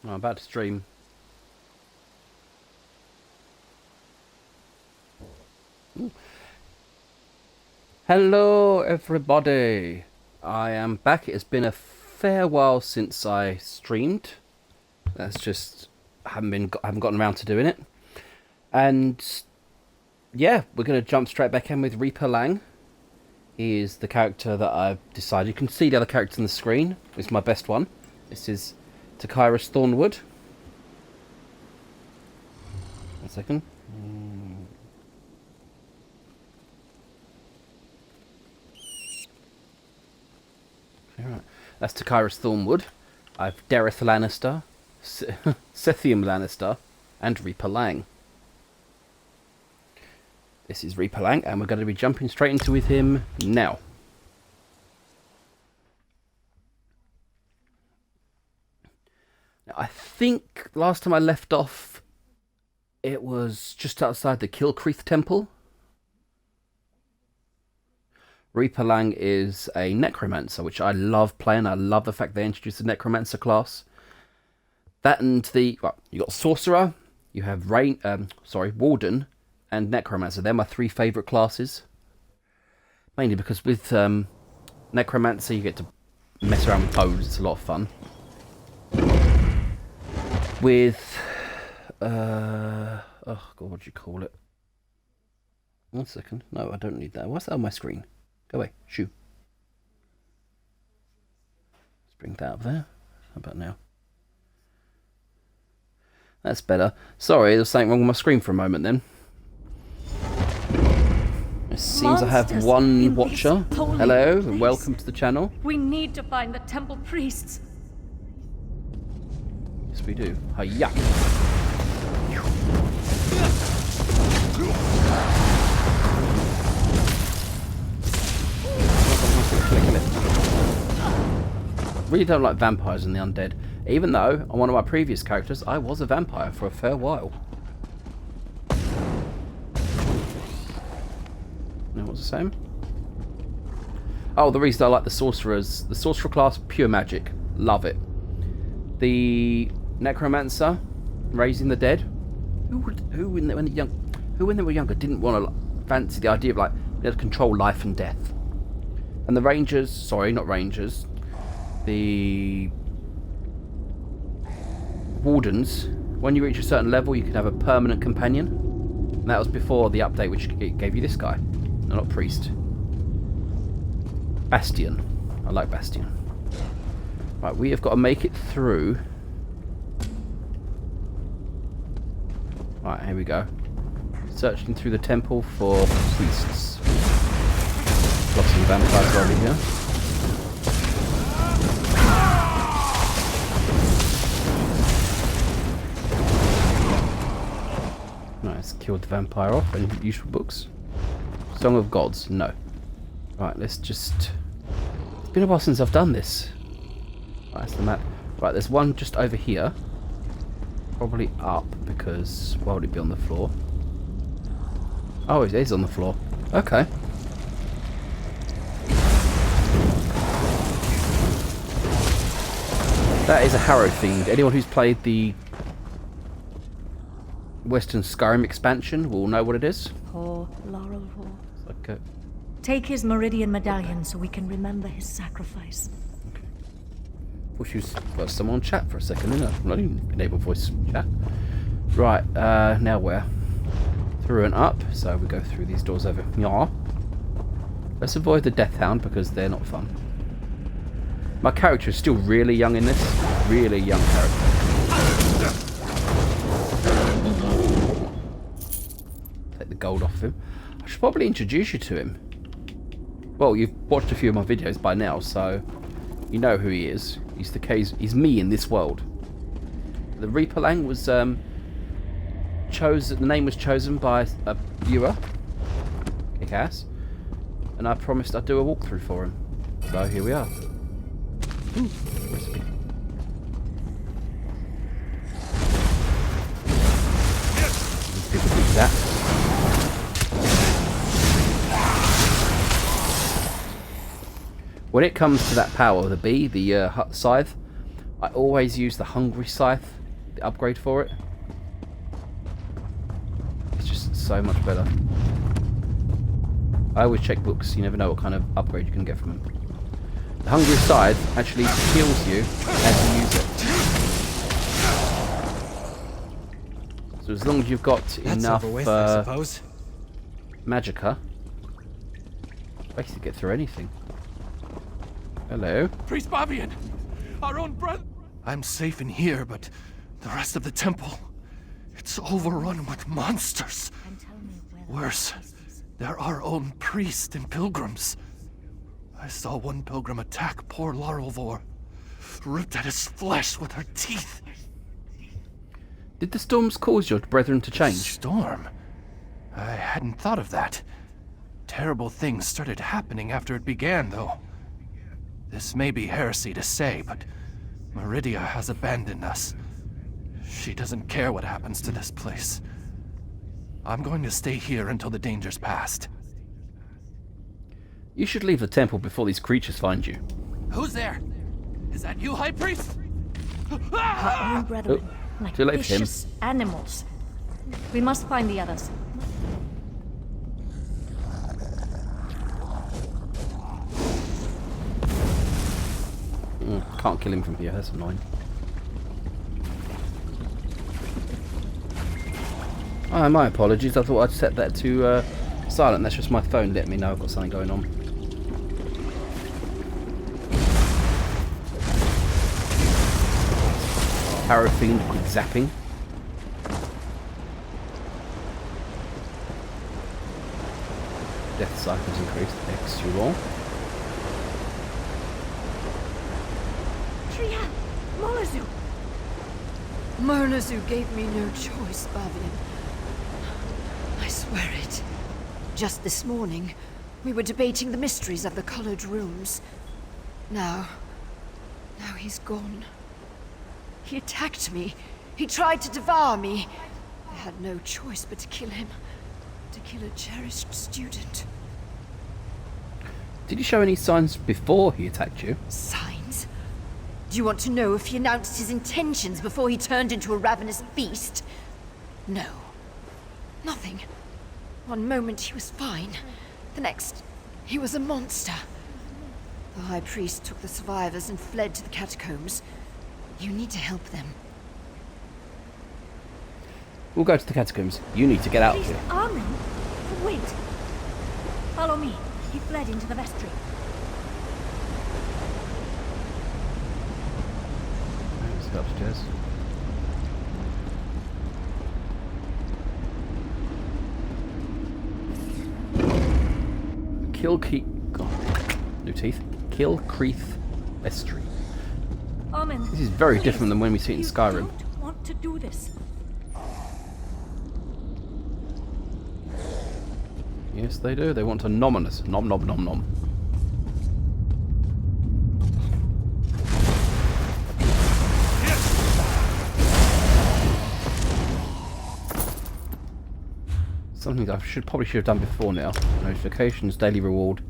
I'm about to stream. Ooh. Hello, everybody. I am back. It's been a fair while since I streamed. That's just haven't gotten around to doing it. And yeah, we're gonna jump straight back in with Reaper Lang. He is the character that I've decided. You can see the other characters on the screen. It's my best one. This is Tykairos Thornwood. One second. Alright. That's Tykairos Thornwood. I've Dareth Lannister, Sethium Lannister, and Reaper Lang. This is Reaper Lang, and we're going to be jumping straight into with him now. Now, I think last time I left off, it was just outside the Kilcreath Temple. Reaper Lang is a necromancer, which I love playing. I love the fact they introduced the necromancer class. That and you got sorcerer, you have warden, and necromancer. They're my three favourite classes. Mainly because with necromancer you get to mess around with bows. It's a lot of fun. With oh god, what do you call it? 1 second. No, I don't need that. What's that on my screen? Go away. Shoo. Let's bring that up there. How about now? That's better. Sorry, there's something wrong with my screen for a moment then. It seems I have one watcher. Hello, and welcome to the channel. We need to find the temple priests. Yes, we do. Hiya. Really don't like vampires and the undead. Even though, on one of my previous characters, I was a vampire for a fair while. Now, what's the same? Oh, the reason I like the sorcerers. The sorcerer class, pure magic. Love it. The necromancer, raising the dead. Who when they were younger didn't want to fancy the idea of like being able to control life and death? And the rangers, sorry, not rangers. The wardens, when you reach a certain level, you can have a permanent companion. And that was before the update, which gave you this guy. No, not priest. Bastion. I like Bastion. Right, we have got to make it through. Right, here we go. Searching through the temple for priests. Got some vampires over here. Nice, killed the vampire off. Any useful books? Song of Gods, no. Right, let's just... It's been a while since I've done this. Right, that's the map. Right, there's one just over here. Probably up, because... Why would it be on the floor? Oh, it is on the floor. Okay. That is a Harrow fiend. Anyone who's played the Western Skyrim expansion will know what it is. Poor Laurel. It's like a... Take his Meridian medallion so we can remember his sacrifice. Okay. Thought she was someone on chat for a second, didn't I? Not even enable voice chat. Right, now where? Through and up, so we go through these doors over here. Let's avoid the Death Hound because they're not fun. My character is still really young in this. Really young character. Take the gold off him. I should probably introduce you to him. Well, you've watched a few of my videos by now, so you know who he is. He's the case. He's me in this world. The Reaper Lang was chosen. The name was chosen by a viewer, Kick-Ass, and I promised I'd do a walkthrough for him. So here we are. Ooh, recipe. People do that. When it comes to that power of the bee, the scythe, I always use the Hungry Scythe, the upgrade for it. It's just so much better. I always check books, you never know what kind of upgrade you can get from them. The Hungry Scythe actually heals you as you use it. So as long as you've got enough I suppose. magicka, basically get through anything. Hello. Priest Bavian! Our own brother! I'm safe in here, but the rest of the temple, it's overrun with monsters. And tell me where the Worse, priest is. they're our own priests and pilgrims. I saw one pilgrim attack poor Larelvor, ripped at his flesh with her teeth. Did the storms cause your brethren to change? Storm? I hadn't thought of that. Terrible things started happening after it began, though. This may be heresy to say, but Meridia has abandoned us. She doesn't care what happens to this place. I'm going to stay here until the danger's past. You should leave the temple before these creatures find you. Who's there? Is that you, High Priest? Our own brethren, like too late for him. vicious animals. We must find the others. Can't kill him from here, that's annoying. Oh, my apologies, I thought I'd set that to silent. That's just my phone letting me know I've got something going on. Arrow Fiend with zapping. Death cycles increased. Excellent. Trian! Molazu! Molazu gave me no choice, Bavian. I swear it. Just this morning, we were debating the mysteries of the colored rooms. Now he's gone. He attacked me. He tried to devour me. I had no choice but to kill him. To kill a cherished student. Did he show any signs before he attacked you? Signs? Do you want to know if he announced his intentions before he turned into a ravenous beast? No. Nothing. One moment he was fine. The next, he was a monster. The High Priest took the survivors and fled to the catacombs. You need to help them. We'll go to the catacombs. You need to get out of Priest here. Armin? Wait. Follow me. He fled into the vestry. Let's go upstairs. New teeth. Kilcreath Vestry. Armin. This is very please, different than when we see it in you Skyrim. don't want to do this. Yes, they do. They want to nom us. Nom nom nom nom. Something I probably should have done before now. Notifications, daily reward.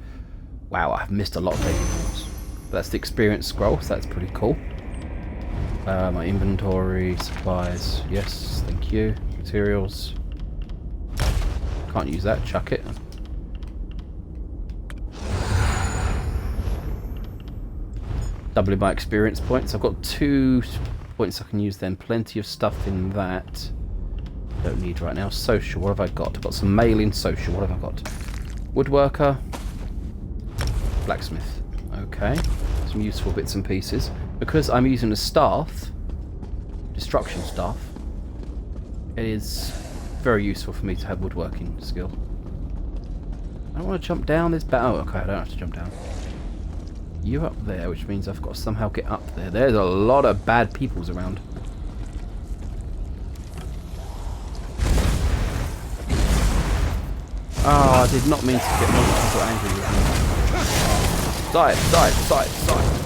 Wow, I've missed a lot of daily rewards. That's the experience scroll, so that's pretty cool. My inventory, supplies, yes, thank you. Materials. Can't use that, chuck it. Doubling my experience points. I've got 2 points I can use then. Plenty of stuff in that. Don't need right now. Social, what have I got? I've got some mail in social. What have I got? Woodworker. Blacksmith. Okay. Some useful bits and pieces. Because I'm using a staff, destruction staff, it is very useful for me to have woodworking skill. I don't want to jump down this oh, okay, I don't have to jump down. You up there, which means I've got to somehow get up there. There's a lot of bad peoples around. Oh, I did not mean to get multiple people angry with me. Side, side, side, side.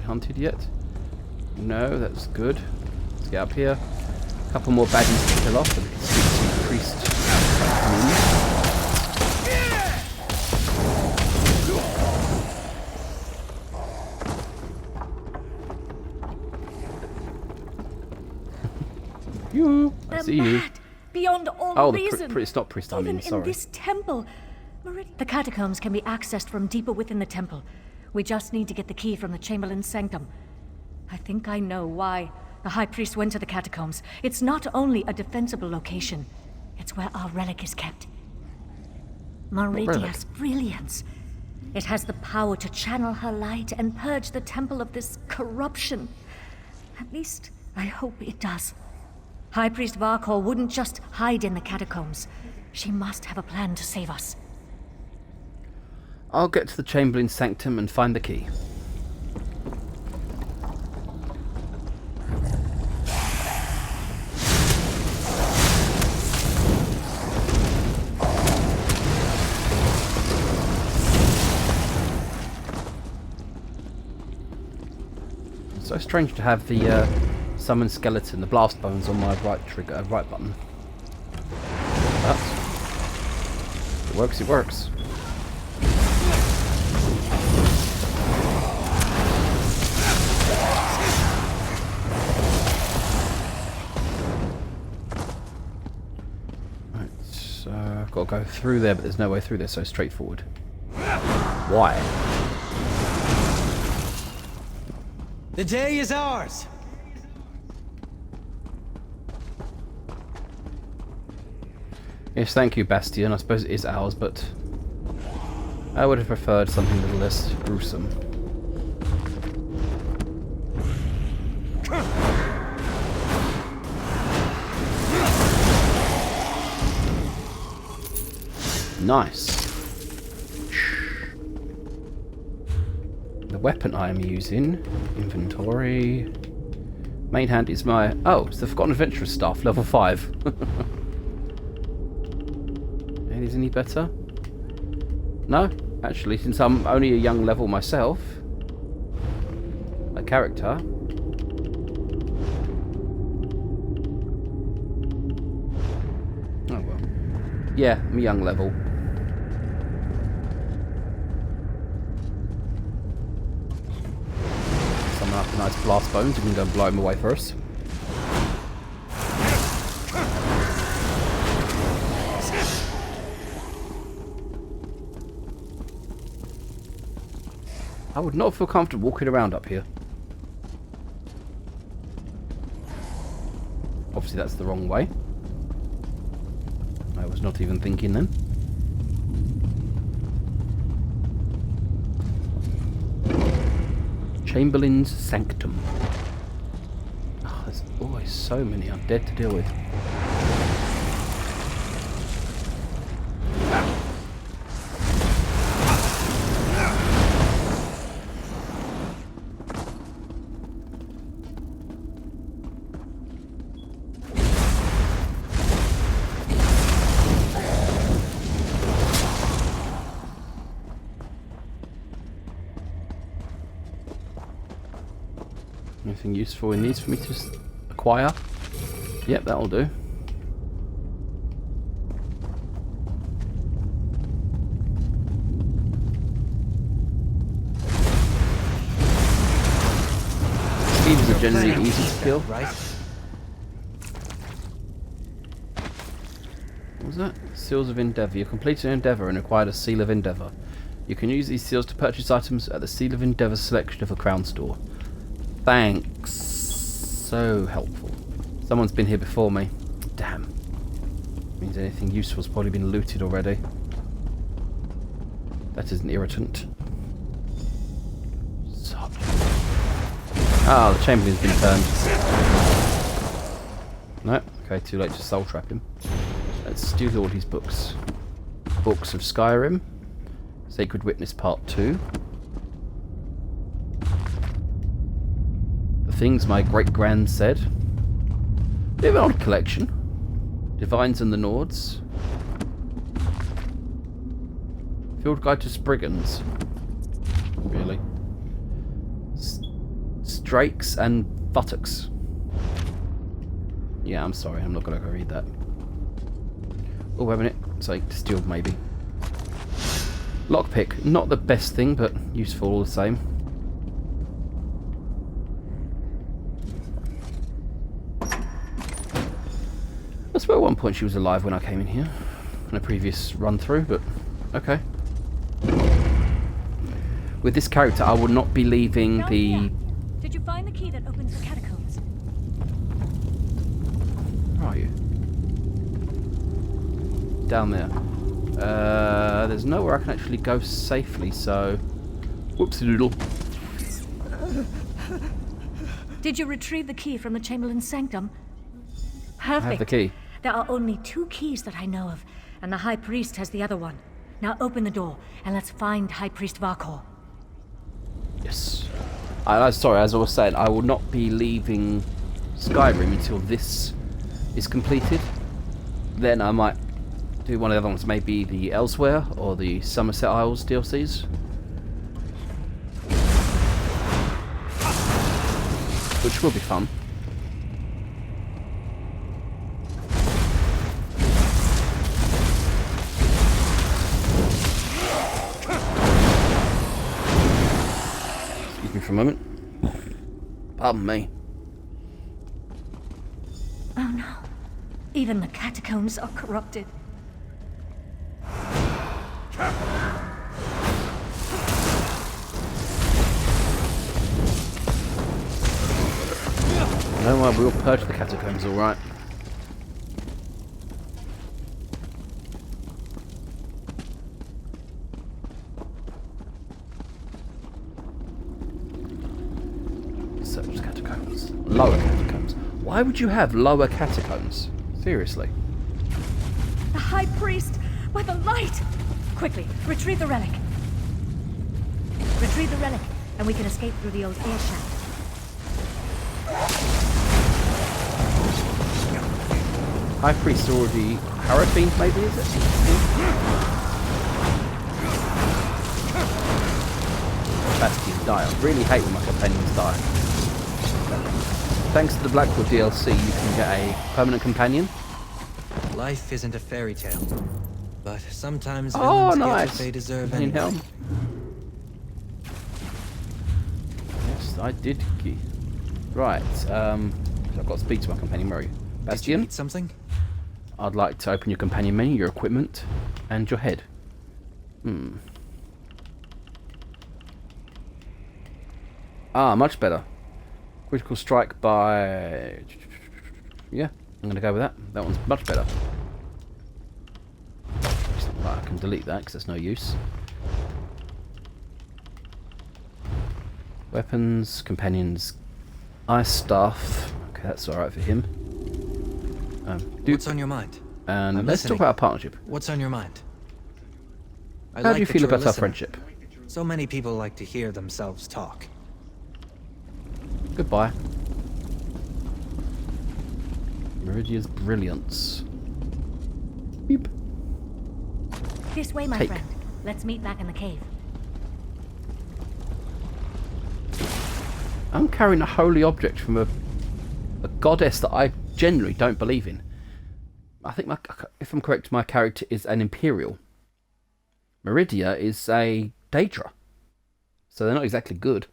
been hunted yet? No, that's good. Let's get up here. A couple more baddies to kill off and speak to the priest. You, I They're see you. mad, beyond all Oh, reason. it's not priest, I Even mean, sorry. in this temple. The catacombs can be accessed from deeper within the temple. We just need to get the key from the Chamberlain's sanctum. I think I know why the High Priest went to the catacombs. It's not only a defensible location, it's where our relic is kept. Meridia's brilliance. It has the power to channel her light and purge the temple of this corruption. At least, I hope it does. High Priest Varkor wouldn't just hide in the catacombs. She must have a plan to save us. I'll get to the Chamberlain's sanctum and find the key. It's so strange to have the summon skeleton, the blast bones on my right trigger, right button. But it works, it works. I've got to go through there, but there's no way through there, so straightforward. Why? The day is ours! Yes, thank you, Bastion. I suppose it is ours, but I would have preferred something a little less gruesome. Nice. The weapon I am using, inventory. Main hand is my... Oh, it's the Forgotten Adventurer's staff, level 5. It is any better? No? Actually, since I'm only a young level myself, a character... Oh well. Yeah, I'm a young level. Summon up a nice blast bones, you can go and blow him away for us. I would not feel comfortable walking around up here. Obviously that's the wrong way. I was not even thinking then. Chamberlain's sanctum. Oh, there's always so many undead to deal with. Anything useful in these for me to just acquire? Yep, that'll do. Thieves are generally easy to kill. Right? What was that? Seals of Endeavour. You completed an endeavour and acquired a Seal of Endeavour. You can use these seals to purchase items at the Seal of Endeavour selection of a crown store. Thanks. So helpful. Someone's been here before me. Damn. Means anything useful's probably been looted already. That is an irritant. Suck. Ah, the Chamberlain's been turned. No, okay, too late to soul trap him. Let's steal all his books. Books of Skyrim. Sacred Witness Part 2. The Things My Great-Grand Said. Bit of an odd collection. Divines and the Nords. Field Guide to Spriggans. Really? drakes and buttocks. Yeah, I'm sorry, I'm not going to go read that. Oh, wait a minute. So, distilled maybe. Lockpick, not the best thing, but useful all the same. I swear at one point she was alive when I came in here. In a previous run through, but okay. With this character, I will not be leaving Down the... here. Did you find the key that opens the catacombs? Where are you? Down there. There's nowhere I can actually go safely, so... Whoopsie doodle. Did you retrieve the key from the Chamberlain's sanctum? Perfect. I have the key. There are only 2 keys that I know of, and the High Priest has the other one. Now open the door, and let's find High Priest Varkor. Yes. Sorry, as I was saying, I will not be leaving Skyrim until this is completed. Then I might do one of the other ones, maybe the Elsewhere or the Somerset Isles DLCs. Which will be fun. Excuse me for a moment. Pardon me. Oh no. Even the catacombs are corrupted. No, we'll purge the catacombs, alright. Search catacombs. Lower catacombs. Why would you have lower catacombs? Seriously. The High Priest! By the light! Quickly, retrieve the relic. Retrieve the relic, and we can escape through the old air shaft. High Priest already... Harrowfiend, maybe, is it? Bastion die. I really hate when my companions die. Thanks to the Blackwood DLC, you can get a permanent companion. Life isn't a fairy tale, but sometimes Oh, villains get nice! what they deserve Companion anyway. helm. Yes, I did. Right, I've got to speak to my companion. Where are you? Did you Bastion? need something? I'd like to open your companion menu, your equipment, and your head. Ah, much better. Critical strike by... Yeah, I'm going to go with that. That one's much better. It's not like I can delete that because there's no use. Weapons, companions, ice staff. Okay, that's alright for him. What's on your mind? And I'm let's talk listening. about our partnership. What's on your mind? I How like do you that feel you're about our listening. friendship? So many people like to hear themselves talk. Goodbye. Meridia's brilliance. Beep. This way, my Take. friend. Let's meet back in the cave. I'm carrying a holy object from a goddess that I generally don't believe in. I think, if I'm correct, my character is an Imperial. Meridia is a Daedra. So they're not exactly good.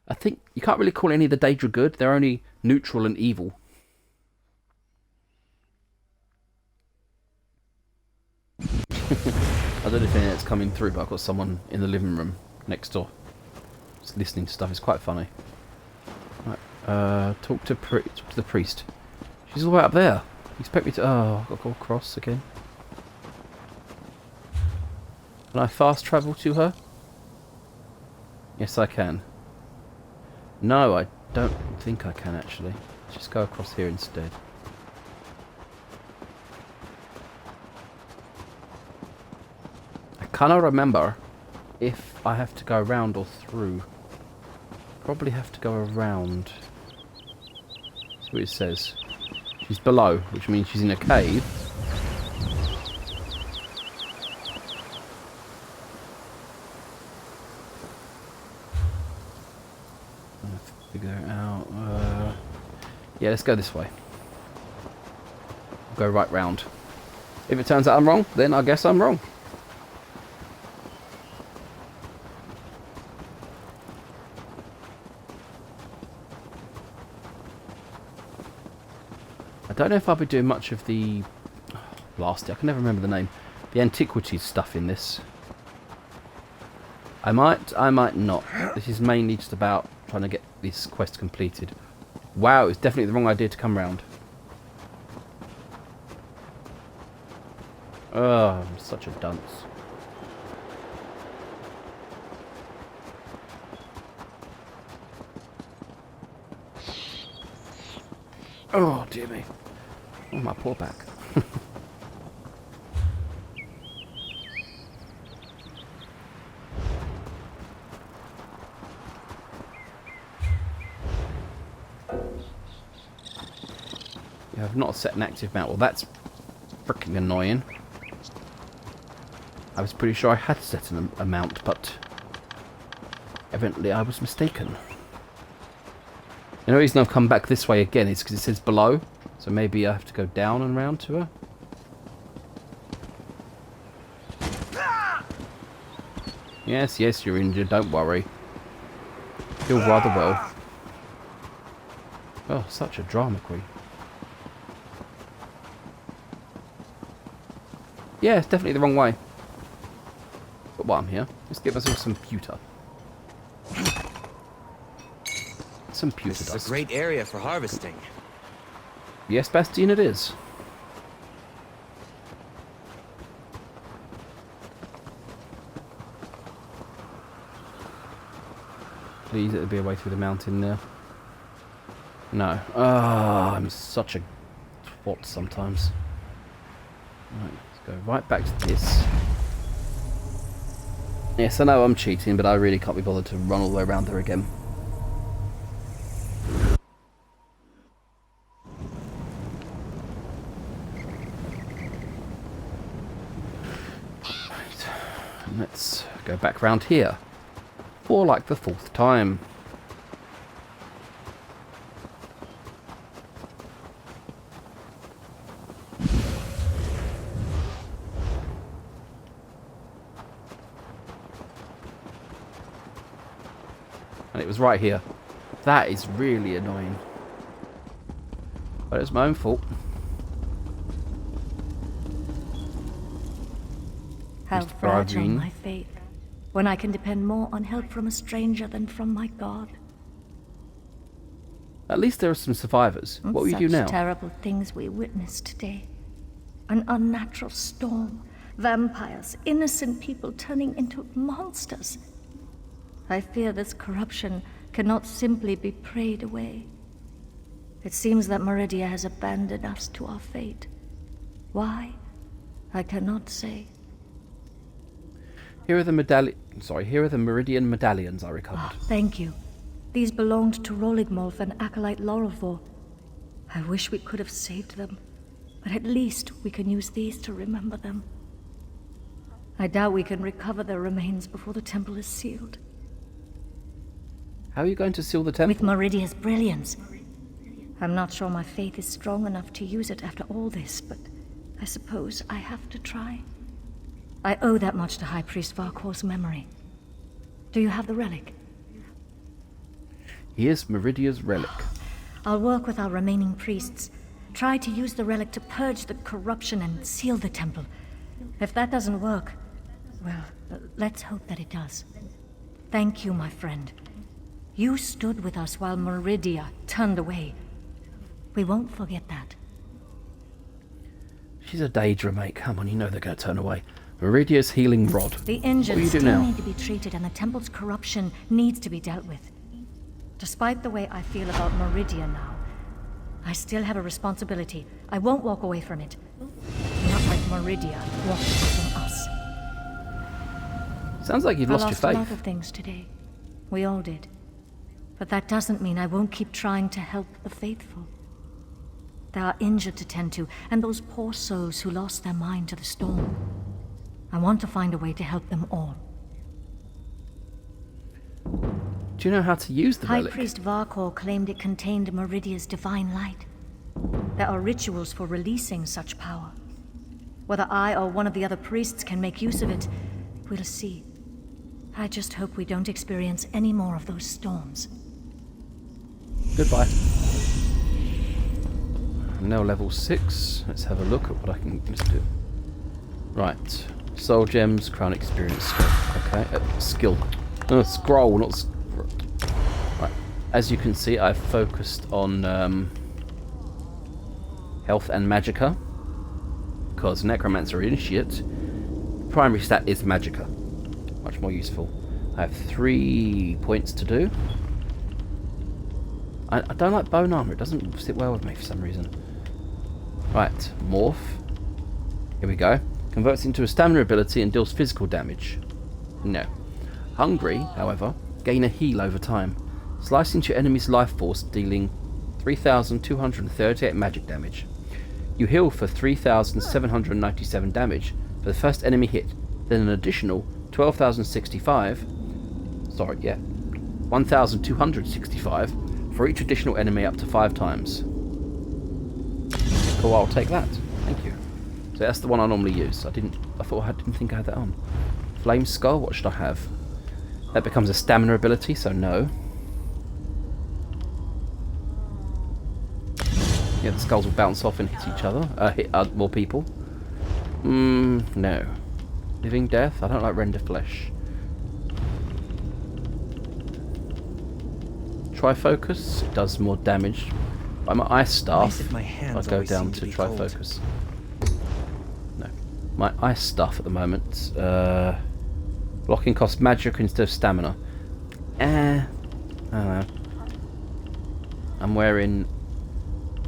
I think you can't really call any of the Daedra good. They're only neutral and evil. I don't know if that's coming through, but I've got someone in the living room next door just listening to stuff. It's quite funny. Right, talk to the priest. She's all the way up there. You expect me to... Oh, I've got to go across again. Can I fast travel to her? Yes, I can. No, I don't think I can, actually. Let's just go across here instead. I cannot remember if I have to go around or through. Probably have to go around. That's what it says. She's below, which means she's in a cave. I have to figure Yeah, let's go this way. Go right round. If it turns out I'm wrong, then I guess I'm wrong. I don't know if I'll be doing much of the... I can never remember the name. The antiquities stuff in this. I might not. This is mainly just about trying to get this quest completed. Wow, it's definitely the wrong idea to come round. Oh, I'm such a dunce. Oh, dear me. Oh, my poor back. Yeah, I've not set an active mount. Well, that's freaking annoying. I was pretty sure I had set a mount, but evidently I was mistaken. The reason I've come back this way again is because it says below, so maybe I have to go down and round to her. Yes, yes, you're injured, don't worry. Feel rather well. Oh, such a drama queen. Yeah, it's definitely the wrong way. But while I'm here, let's give ourselves some pewter. Some pewter This dust. is a great area for harvesting. Yes, Bastien, it is. Please, it'll be a way through the mountain there. No. Ah, I'm such a twat sometimes. Right, let's go right back to this. Yes, I know I'm cheating, but I really can't be bothered to run all the way around there again. Right. And let's go back round here. For like the 4th time. And it was right here. That is really annoying. But it's my own fault. How Mr. fragile Faraveen. my faith, when I can depend more on help from a stranger than from my God. At least there are some survivors. What will you do now? Such terrible things we witnessed today. An unnatural storm, vampires, innocent people turning into monsters. I fear this corruption cannot simply be prayed away. It seems that Meridia has abandoned us to our fate. Why? I cannot say. Here are the here are the Meridian medallions I recovered. Thank you. These belonged to Roligmolf and Acolyte Lorelfor. I wish we could have saved them, but at least we can use these to remember them. I doubt we can recover their remains before the temple is sealed. How are you going to seal the temple? With Meridia's brilliance. I'm not sure my faith is strong enough to use it after all this, but I suppose I have to try. I owe that much to High Priest Varkor's memory. Do you have the relic? Here's Meridia's relic. I'll work with our remaining priests. Try to use the relic to purge the corruption and seal the temple. If that doesn't work, well, let's hope that it does. Thank you, my friend. You stood with us while Meridia turned away. We won't forget that. She's a Daedra, mate. Come on, you know they're going to turn away. Meridia's healing rod. The injured What do you do still now? need to be treated, and the temple's corruption needs to be dealt with. Despite the way I feel about Meridia now, I still have a responsibility. I won't walk away from it. Not like Meridia walked away from us. Sounds like you've I lost your lost a lot faith. of things today. We all did. But that doesn't mean I won't keep trying to help the faithful. There are injured to tend to, and those poor souls who lost their mind to the storm. I want to find a way to help them all. Do Do you know how to use the High relic? Priest Varkor claimed it contained Meridia's divine light. There are rituals for releasing such power. Whether I or one of the other priests can make use of it, we'll see. I just hope we don't experience any more of those storms. Goodbye. Now level 6. Let's have a look at what I can do. Right. Soul gems, crown experience skill. Okay. Skill. Scroll, not right. As you can see, I've focused on health and magicka. Because Necromancer Initiate, primary stat is magicka. Much more useful. I have 3 points to do. I don't like bone armor. It doesn't sit well with me for some reason. Right, morph. Here we go. Converts into a stamina ability and deals physical damage. No. Hungry, however, gain a heal over time. Slice into your enemy's life force, dealing 3,238 magic damage. You heal for 3,797 damage for the first enemy hit, then an additional 12,065. Sorry, yeah. 1,265 for each additional enemy up to 5 times. Cool, I'll take that. Thank you. So that's the one I normally use. I didn't think I had that on. Flame Skull, what should I have? That becomes a stamina ability, so no. Yeah, the skulls will bounce off and hit each other. Hit more people. No. Living Death? I don't like Render Flesh. Trifocus? It does more damage. By my Ice Staff, Nice if my hands I'll go always down seem to to be cold. Trifocus. No. My Ice Staff at the moment, blocking costs magic instead of stamina. I don't know. I'm wearing...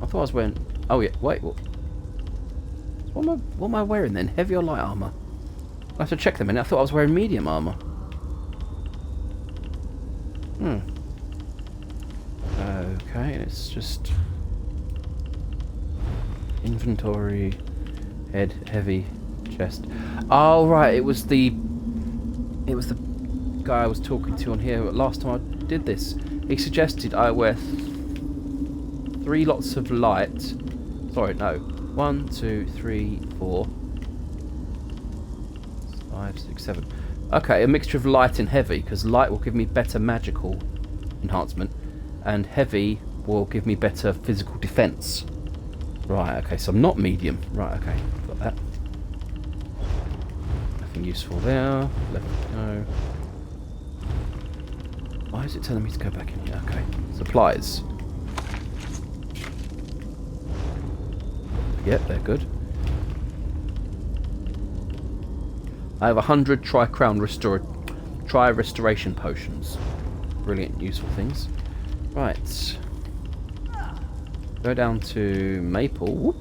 I thought I was wearing... Oh yeah, wait, what am I wearing then? Heavy or light armor? I have to check them in. I thought I was wearing medium armor. Okay, it's just... Inventory, head, heavy, chest. Oh right, it was the guy I was talking to on here last time I did this. He suggested I wear 3 lots of light. Sorry, no. 1, 2, 3, 4, 5, 6, 7. Okay, a mixture of light and heavy, because light will give me better magical enhancement, and heavy will give me better physical defense. Right, okay, so I'm not medium. Right, okay, got that. Nothing useful there. Left go. Why is it telling me to go back in here? Okay, supplies. Yep, they're good. I have 100 tri-restoration potions. Brilliant, useful things. Right. Go down to Maple. Whoop.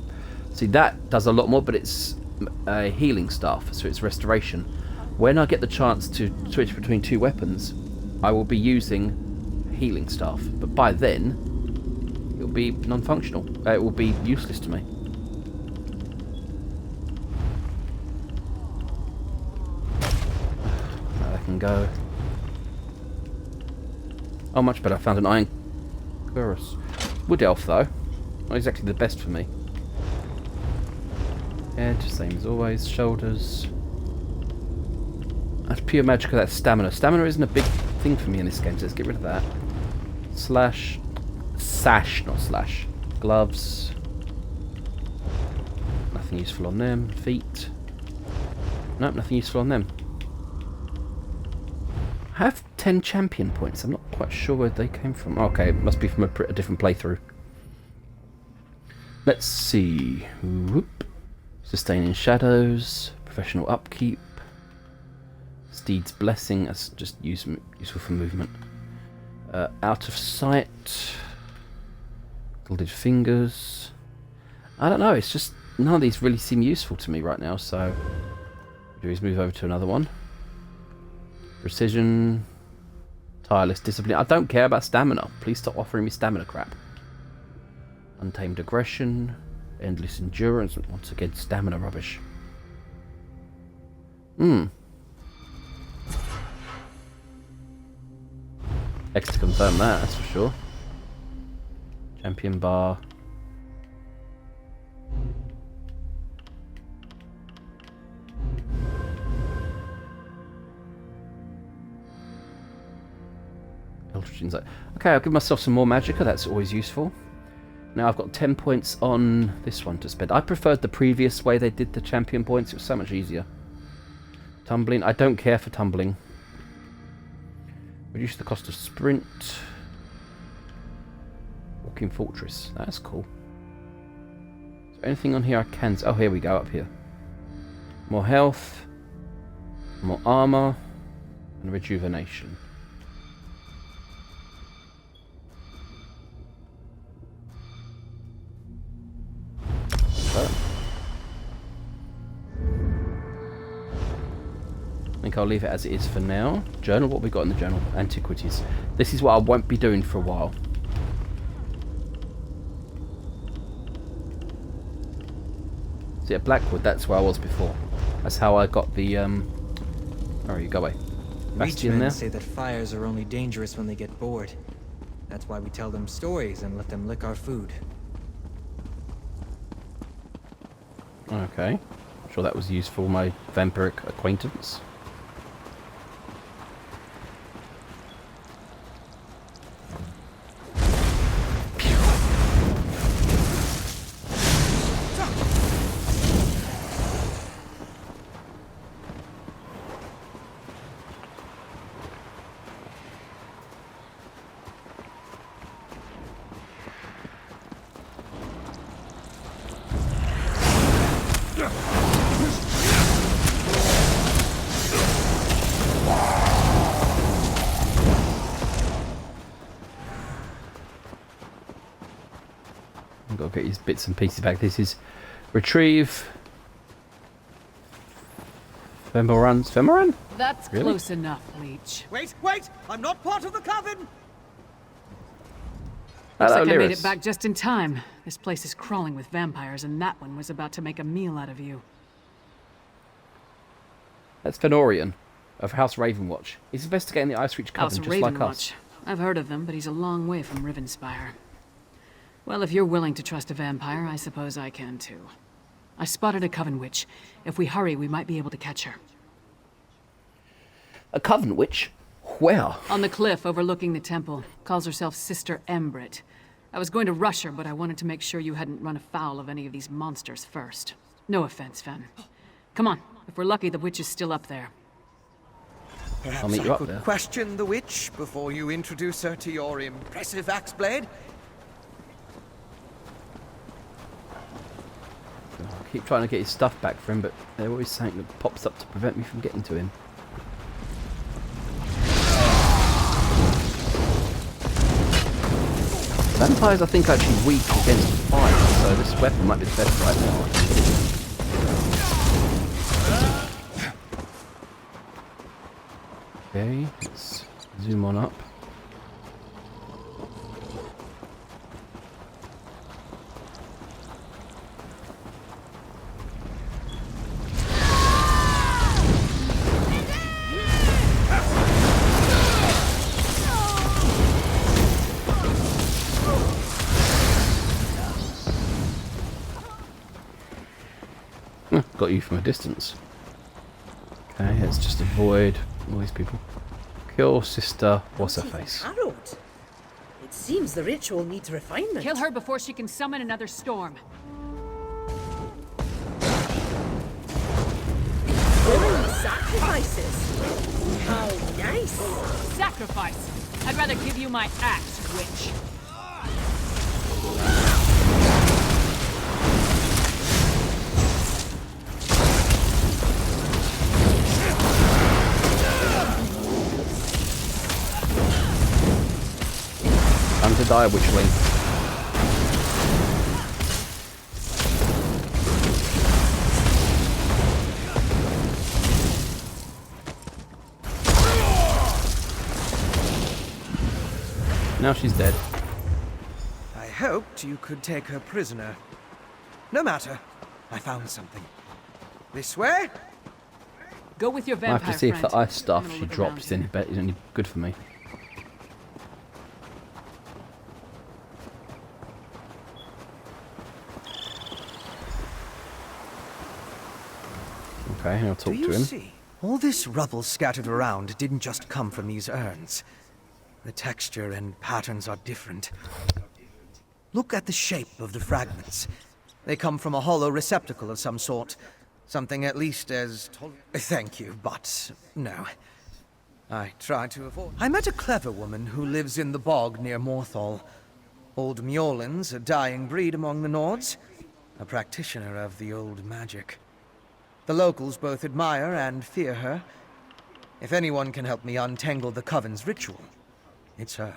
See, that does a lot more, but it's a healing staff, so it's restoration. When I get the chance to switch between 2 weapons, I will be using healing staff. But by then, it will be non-functional. It will be useless to me. I can go. Oh, much better. I found an Iron Chorus. Wood Elf, though. Not exactly the best for me. Head, same as always. Shoulders. That's pure magicka, that's stamina. Stamina isn't a big thing for me in this game, so let's get rid of that. Slash. Sash, not slash. Gloves. Nothing useful on them. Feet. Nope, nothing useful on them. I have 10 champion points. I'm not quite sure where they came from. Okay, it must be from a different playthrough. Let's see. Whoop. Sustaining shadows. Professional upkeep. Steed's blessing. That's just useful for movement. Out of sight. Gilded fingers. I don't know. It's just none of these really seem useful to me right now. So, do is move over to another one. Precision. Tireless discipline. I don't care about stamina. Please stop offering me stamina crap. Untamed aggression. Endless endurance. Once again, stamina rubbish. X to confirm that, that's for sure. Champion bar. Eldritch Insight. Okay, I'll give myself some more magicka, that's always useful. Now I've got 10 points on this one to spend. I preferred the previous way they did the champion points, it was so much easier. Tumbling, I don't care for tumbling. Reduce the cost of sprint. Walking Fortress, that's cool. Is there anything on here I can... Oh, here we go, up here. More health, more armor, and rejuvenation. So. I think I'll leave it as it is for now. Journal, what we got in the journal? Antiquities. This is what I won't be doing for a while. See, at Blackwood, that's where I was before. That's how I got the, Oh, you go away. Bastion there. Reachmen say that fires are only dangerous when they get bored. That's why we tell them stories and let them lick our food. Okay. I'm sure that was useful, my vampiric acquaintance. I've got to get his bits and pieces back. This is retrieve. Femoran? That's Really? close enough, Leech. Wait, wait! I'm not part of the coven! Looks Hello, like I made Lyris. it back just in time. This place is crawling with vampires, and that one was about to make a meal out of you. That's Fenorian of House Ravenwatch. He's investigating the Ice Reach House Coven, just like us. Ravenwatch. I've heard of them, but he's a long way from Rivenspire. Well, if you're willing to trust a vampire, I suppose I can too. I spotted a Coven Witch. If we hurry, we might be able to catch her. A Coven Witch? Where? On the cliff overlooking the temple. Calls herself Sister Embrit. I was going to rush her, but I wanted to make sure you hadn't run afoul of any of these monsters first. No offense, Fen. Come on. If we're lucky, the witch is still up there. Perhaps I'll meet I you up could there. question the witch before you introduce her to your impressive axe blade. I keep trying to get his stuff back for him, but there's always something that pops up to prevent me from getting to him. Vampires, I think, are actually weak against fire, so this weapon might be the best right now. Okay, let's zoom on up. Got you from a distance. Okay, let's just avoid all these people. Kill Sister What's Her Face. Harold. It seems the ritual needs refinement. Kill her before she can summon another storm. Sacrifices. How nice. Sacrifice! I'd rather give you my axe, witch. Time to die, Witchling. Now she's dead. I hoped you could take her prisoner. No matter. I found something. This way? Go with your I vampire have to see if the friend. ice stuff I'm gonna she look drops around is any good for me. Okay, I'll talk Do you to him. see? All this rubble scattered around didn't just come from these urns. The texture and patterns are different. Look at the shape of the fragments. They come from a hollow receptacle of some sort. Something at least as... Thank you, but no. I try to avoid... I met a clever woman who lives in the bog near Morthal. Old Mjolnir's a dying breed among the Nords. A practitioner of the old magic. The locals both admire and fear her. If anyone can help me untangle the Coven's ritual, it's her.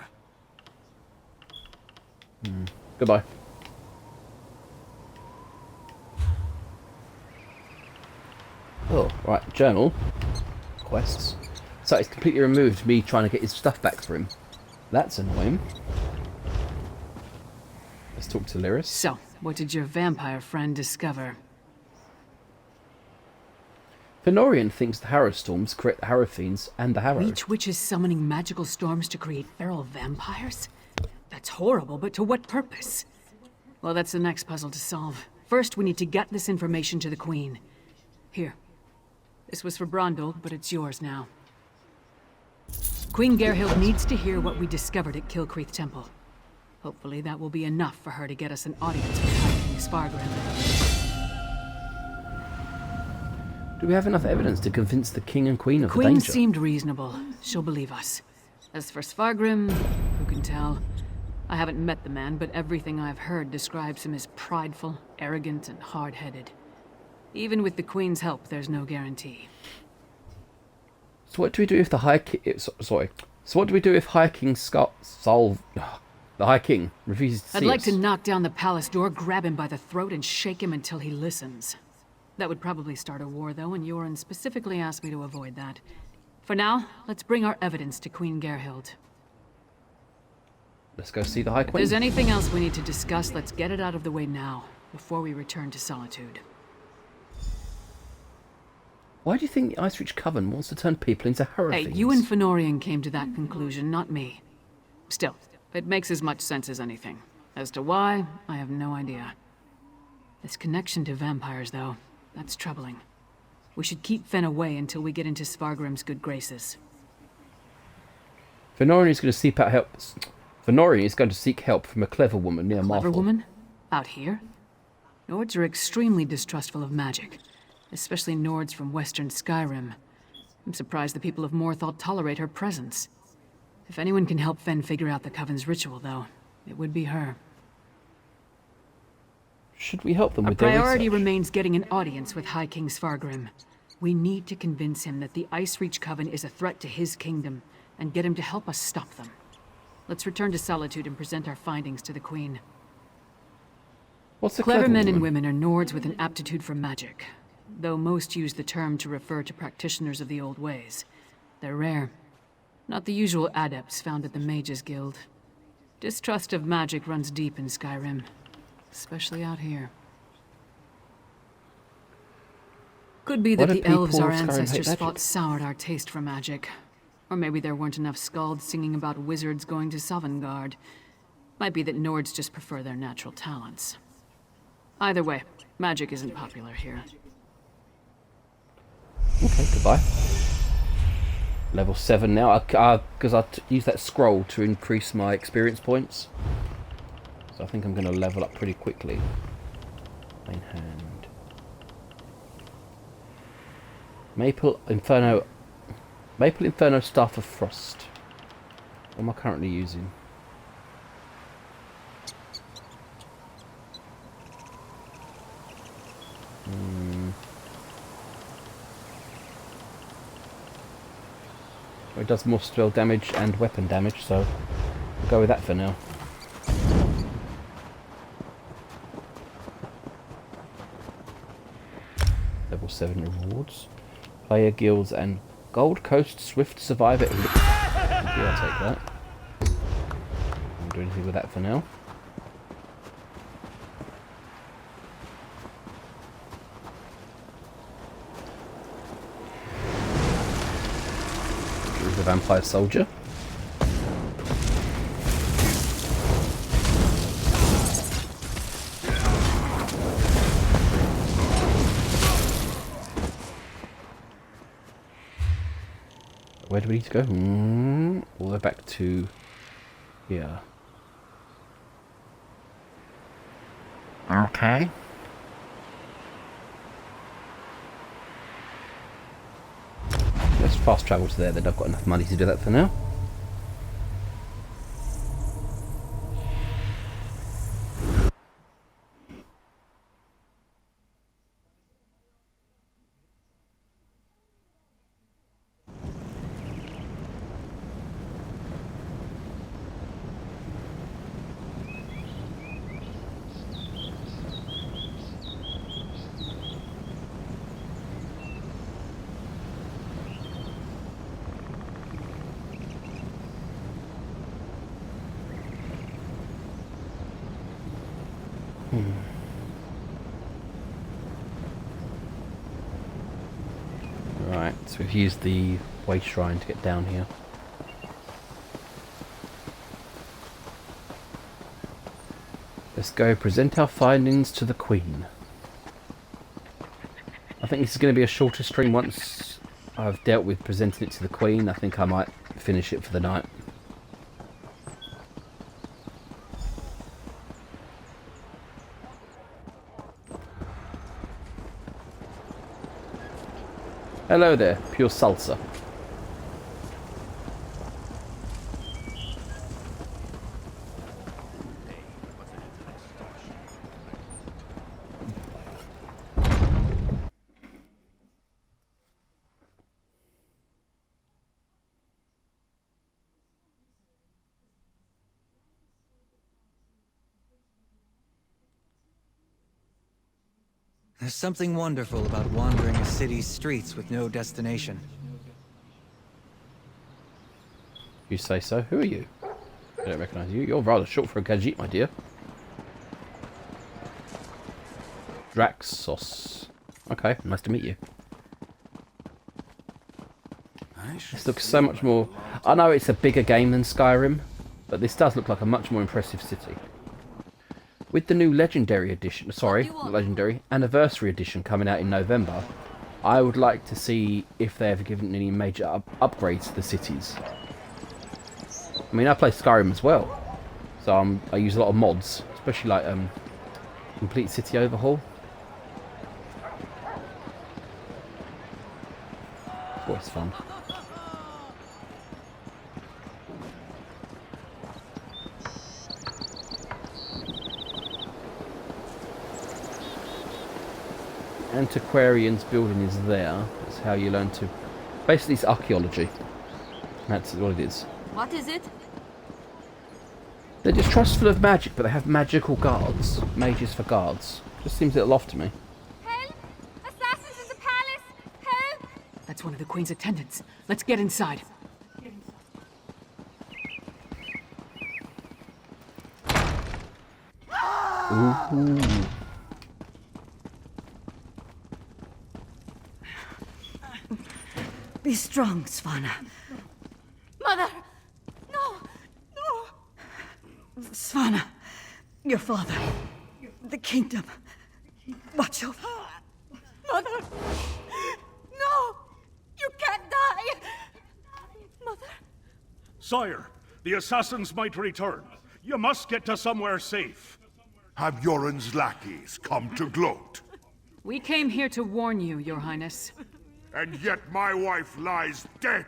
Goodbye. Oh, right, journal. Quests. So it's completely removed me trying to get his stuff back for him. That's annoying. Let's talk to Lyris. So, what did your vampire friend discover? Fenorian thinks the Harrow Storms create the Harrow Fiends and the Harrow. Each witch is summoning magical storms to create feral vampires? That's horrible, but to what purpose? Well, that's the next puzzle to solve. First, we need to get this information to the Queen. Here. This was for Brondel, but it's yours now. Queen Gerhild needs to hear what we discovered at Kilcreath Temple. Hopefully that will be enough for her to get us an audience with High King Svargrim. Do we have enough evidence to convince the King and Queen of the Queen danger? seemed reasonable. She'll believe us. As for Svargrim, who can tell? I haven't met the man, but everything I've heard describes him as prideful, arrogant, and hard-headed. Even with the Queen's help, there's no guarantee. So what do we do if the High King... Sorry. So what do we do if High King the High King refuses to see I'd like us? to knock down the palace door, grab him by the throat, and shake him until he listens. That would probably start a war, though, and Yoren specifically asked me to avoid that. For now, let's bring our evidence to Queen Gerhild. Let's go see the High If Queen. there's anything else we need to discuss, let's get it out of the way now, before we return to Solitude. Why do you think the Icereach Coven wants to turn people into Harrow Hey, Fiends? you and Fenorian came to that conclusion, not me. Still, it makes as much sense as anything. As to why, I have no idea. This connection to vampires, though, that's troubling. We should keep Fen away until we get into Svargrim's good graces. Fenorian is going to seek out help. Fenorian is going to seek help from a clever woman near Clever Marthal. woman? Out here? Nords are extremely distrustful of magic, especially Nords from western Skyrim. I'm surprised the people of Morthal tolerate her presence. If anyone can help Fen figure out the Coven's ritual, though, it would be her. Should we help them Our with their priority research? remains getting an audience with High King Svargrim. We need to convince him that the Icereach Coven is a threat to his kingdom, and get him to help us stop them. Let's return to Solitude and present our findings to the Queen. What's the Clever men woman? and women are Nords with an aptitude for magic, though most use the term to refer to practitioners of the old ways. They're rare. Not the usual adepts found at the Mages Guild. Distrust of magic runs deep in Skyrim, especially out here. Could be that What do the elves people our of Skyrim hate ancestors magic? fought soured our taste for magic. Or maybe there weren't enough skalds singing about wizards going to Sovngarde. Might be that Nords just prefer their natural talents. Either way, magic isn't popular here. Okay, goodbye. Level 7 now, because I used that scroll to increase my experience points. So I think I'm going to level up pretty quickly. Main hand. Maple Inferno Staff of Frost. What am I currently using? It does more spell damage and weapon damage, so we'll go with that for now. Level 7 rewards. Player guilds and Gold Coast Swift Survivor Elite. Thank you, I'll take that. Won't do anything with that for now. Here's the vampire soldier. where do we need to go? All the way back to here. Okay. Let's fast travel to there, then I've got enough money to do that for now. Right, so we've used the way shrine to get down here. Let's go present our findings to the Queen. I think this is going to be a shorter stream. Once I've dealt with presenting it to the Queen, I think I might finish it for the night. Hello there, pure salsa. There's something wonderful about wandering a city's streets with no destination. You say so? Who are you? I don't recognise you. You're rather short for a Khajiit, my dear. Draxos. Okay, nice to meet you. This looks so much more... I know it's a bigger game than Skyrim, but this does look like a much more impressive city. With the new Legendary Edition, sorry, not Legendary, Anniversary Edition coming out in November, I would like to see if they have given any major upgrades to the cities. I mean, I play Skyrim as well, so I use a lot of mods, especially like Complete City Overhaul. It's always fun. Antiquarian's building is there. That's how you learn to... Basically, it's archaeology. That's what it is. What is it? They're distrustful of magic, but they have magical guards. Mages for guards. Just seems a little off to me. Help! Assassins in the palace! Help! That's one of the Queen's attendants. Let's get inside. Ooh. Be strong, Svanna. Mother! No! No! Svanna, your father, the kingdom. Watch over. Mother! No! You can't die! Mother! Sire, the assassins might return. You must get to somewhere safe. Have Yoren's lackeys come to gloat? We came here to warn you, Your Highness. And yet my wife lies dead.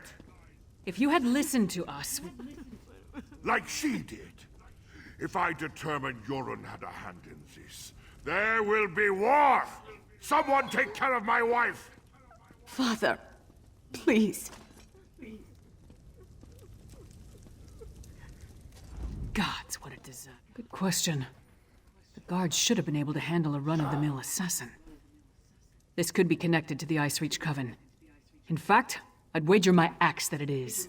If you had listened to us... Like she did. If I determine Yoren had a hand in this, there will be war! Someone take care of my wife! Father, please. Gods, what a disaster. Good question. The guards should have been able to handle a run-of-the-mill assassin. This could be connected to the Icereach Coven. In fact, I'd wager my axe that it is.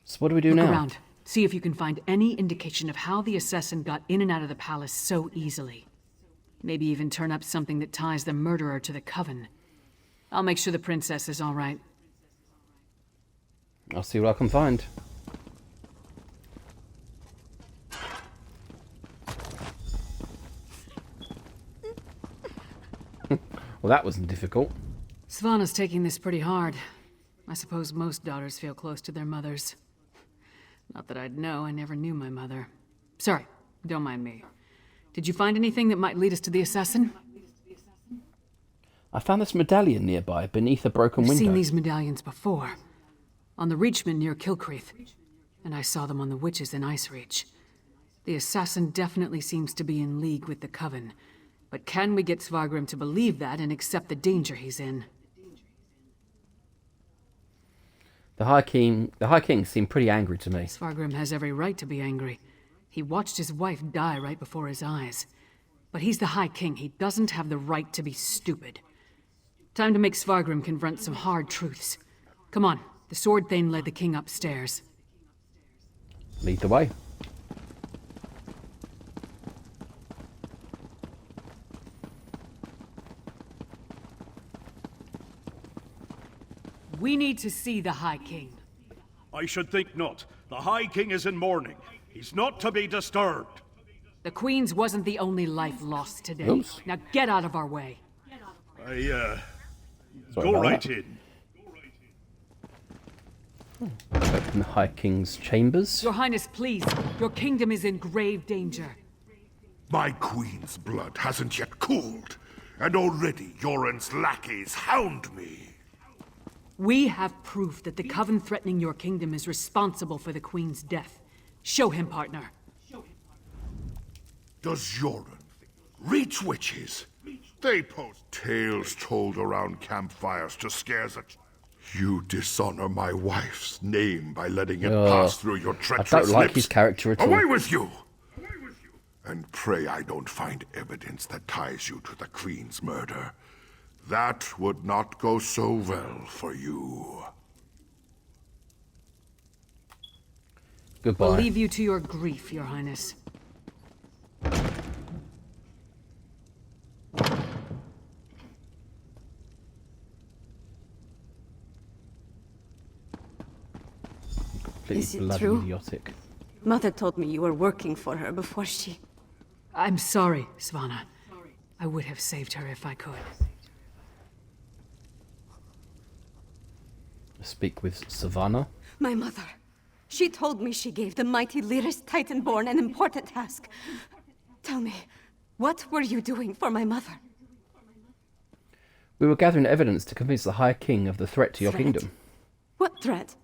So what do we do Look now? around. See if you can find any indication of how the assassin got in and out of the palace so easily. Maybe even turn up something that ties the murderer to the Coven. I'll make sure the princess is all right. I'll see what I can find. Well, that wasn't difficult. Svanna's taking this pretty hard. I suppose most daughters feel close to their mothers. Not that I'd know, I never knew my mother. Sorry, don't mind me. Did you find anything that might lead us to the assassin? I found this medallion nearby, beneath a broken I've window. seen these medallions before. On the Reachman near Kilcreath. And I saw them on the witches in Icereach. The assassin definitely seems to be in league with the Coven. But can we get Svargrim to believe that and accept the danger he's in? The High King seemed pretty angry to me. Svargrim has every right to be angry. He watched his wife die right before his eyes. But he's the High King. He doesn't have the right to be stupid. Time to make Svargrim confront some hard truths. Come on, the Sword Thane led the king upstairs. Lead the way. We need to see the High King. I should think not. The High King is in mourning. He's not to be disturbed. The Queen's wasn't the only life lost today. Oops. Now get out of our way. Sorry Sorry go about right that. in. Open the High King's chambers. Your Highness, please. Your kingdom is in grave danger. My queen's blood hasn't yet cooled, and already Yoren's lackeys hound me. We have proof that the Coven threatening your kingdom is responsible for the Queen's death. Show him, partner. Does Yoren reach witches? They post tales told around campfires to scare such. You dishonor my wife's name by letting it pass through your I treacherous don't like lips. his character at all. Away with you! And pray I don't find evidence that ties you to the Queen's murder. That would not go so well for you. Goodbye. We'll leave you to your grief, Your Highness. Completely Is it bloody true? idiotic. Mother told me you were working for her before she... I'm sorry, Svanna. I would have saved her if I could. Speak with Savannah. My mother. She told me she gave the mighty Lyris Titanborn an important task. Tell me, what were you doing for my mother? We were gathering evidence to convince the High King of the threat to your Threat? kingdom. What threat?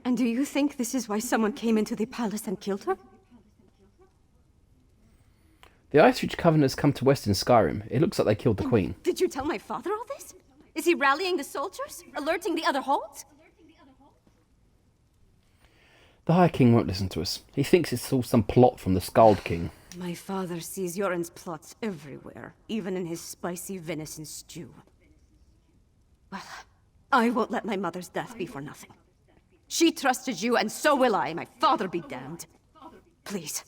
And do you think this is why someone came into the palace and killed her? The Icereach Coven has come to Western Skyrim. It looks like they killed the Queen. Did you tell my father all this? Is he rallying the soldiers? Alerting the other holds? The High King won't listen to us. He thinks it's all some plot from the Skald King. My father sees Yoren's plots everywhere, even in his spicy venison stew. Well, I won't let my mother's death be for nothing. She trusted you, and so will I. My father be damned. Please,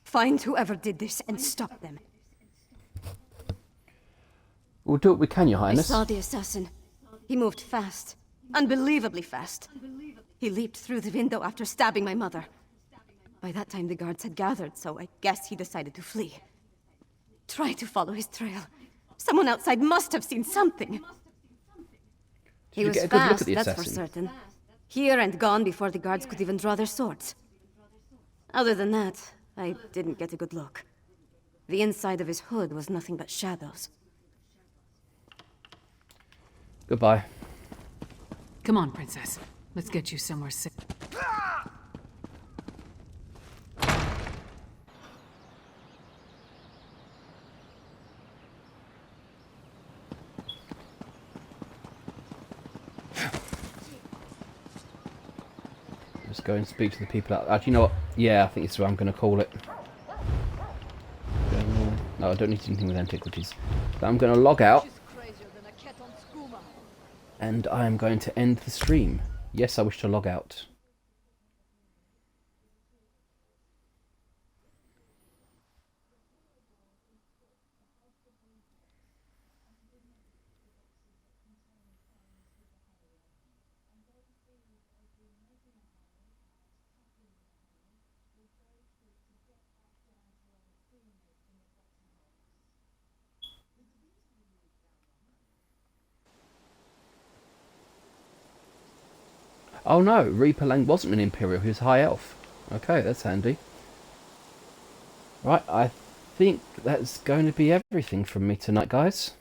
find whoever did this and stop them. We'll do what we can, Your I Highness. saw the assassin. He moved fast. Unbelievably fast. He leaped through the window after stabbing my mother. By that time, the guards had gathered, so I guess he decided to flee. Try to follow his trail. Someone outside must have seen something. He you was get a good look fast, at the that's for assassin? certain. Here and gone before the guards could even draw their swords. Other than that, I didn't get a good look. The inside of his hood was nothing but shadows. Goodbye. Come on, Princess. Let's get you somewhere safe. Just go and speak to the people out. Actually, you know what? Yeah, I think it's what I'm going to call it. No, I don't need anything with antiquities. So I'm going to log out. And I am going to end the stream. Yes, I wish to log out. Oh no, Reaper Lang wasn't an Imperial, he was High Elf. Okay, that's handy. Right, I think that's going to be everything from me tonight, guys.